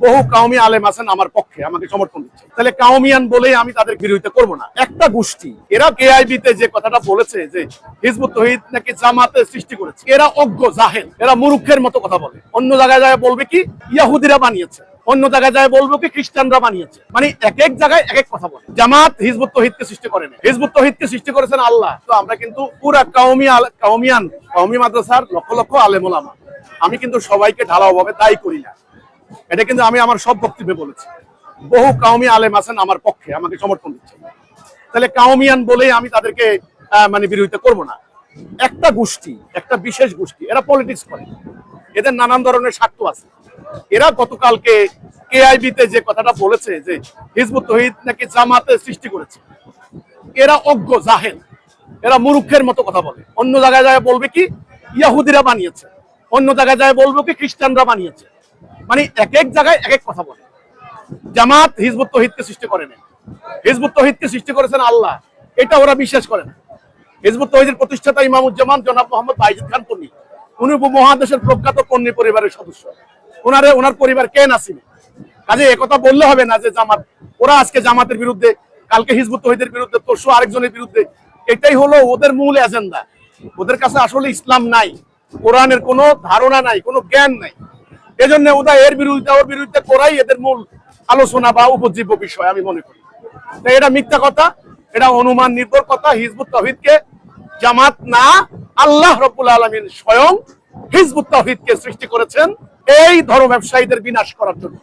বহু কাউমি আলেম আছেন আমার পক্ষে, আমাকে সমর্থন দিচ্ছে। তাহলে কাউমিয়ান বলেই আমি তাদের বিরোধিতা করব না। একটা গোষ্ঠী এরা কেআইবিতে যে কথাটা বলেছে যে হিজবুত তৌহিদ নাকি জামাতের সৃষ্টি করেছে, এরা অজ্ঞ জাহেল, এরা মূর্খের মতো কথা বলে। অন্য জায়গায় যায় বলবে কি ইয়াহুদিরা বানিয়েছে, অন্য জায়গায় যায় বলবো কি খ্রিস্টানরা বানিয়েছে। মানে এক এক জায়গায় এক এক কথা বলে। জামাত হিজবুত তৌহিদকে সৃষ্টি করেনি, হিজবুত তৌহিদকে সৃষ্টি করেছেন আল্লাহ। তো আমরা কিন্তু পুরা কওমি মাদ্রাসার লক্ষ লক্ষ আলেম ওলামা, আমি কিন্তু সবাইকে ঢালাও ভাবে দায়ী করি না। এটা কিন্তু আমি আমার সব বক্তব্যে বলেছি। বহু কাউমি আলেম আছেন আমার পক্ষে, আমাকে সমর্থন দিচ্ছে। তাহলে কাউমিয়ান বলেই আমি তাদেরকে বিরোধিতা করব না। একটা গোষ্ঠী, একটা বিশেষ গোষ্ঠী, এরা পলিটিক্স করে, এদের নানান ধরনের স্বার্থ আছে। এরা গতকালকে কেআইবিতে যে কথাটা বলেছে যে হিজবুত তৌহিদ নাকি জামাতের সৃষ্টি করেছে, এরা অজ্ঞ জাহেল, এরা মূর্খের মতো কথা বলে। অন্য জায়গায় যায় বলবে কি ইয়াহুদিরা বানিয়েছে, অন্য জায়গায় যায় বলবো কি খ্রিস্টানরা বানিয়েছে। মানে এক এক জায়গায় এক এক কথা বলে। জামাত হিজবুত তৌহিদকে সৃষ্টি করে না, হিজবুত তৌহিদকে সৃষ্টি করেছেন আল্লাহ, এটা ওরা বিশ্বাস করে না। হিজবুত তৌহিদের প্রতিষ্ঠাতা ইমামুজ্জামান জনাব মোহাম্মদ বাইজিদ খান পন্নী, উনি উপমহাদেশের প্রখ্যাত পন্নী পরিবারের সদস্য। ওনার পরিবার কে নাসিম। কাজে একথা বললে হবে না যে জামাত, ওরা আজকে জামাতের বিরুদ্ধে, কালকে হিজবুত তৌহিদের বিরুদ্ধে, পরশু আরেকজনের বিরুদ্ধে। এটাই হলো ওদের মূল এজেন্ডা। ওদের কাছে আসলে ইসলাম নাই, কোরআনের কোনো ধারণা নাই, কোনো জ্ঞান নাই। এজন্য ওরা এর বিরুদ্ধে ওর বিরুদ্ধে করাই এদের মূল আলোচনা বা উপজীব্য বিষয় আমি মনে করি। এটা মিথ্যা কথা, এটা অনুমান নির্ভর কথা। হিজবুত তৌহিদকে জামাত না, আল্লাহ রাব্বুল আলামিন স্বয়ং হিজবুত তৌহিদকে সৃষ্টি করেছেন এই ধর্ম ব্যবসায়ীদের বিনাশ করার জন্য।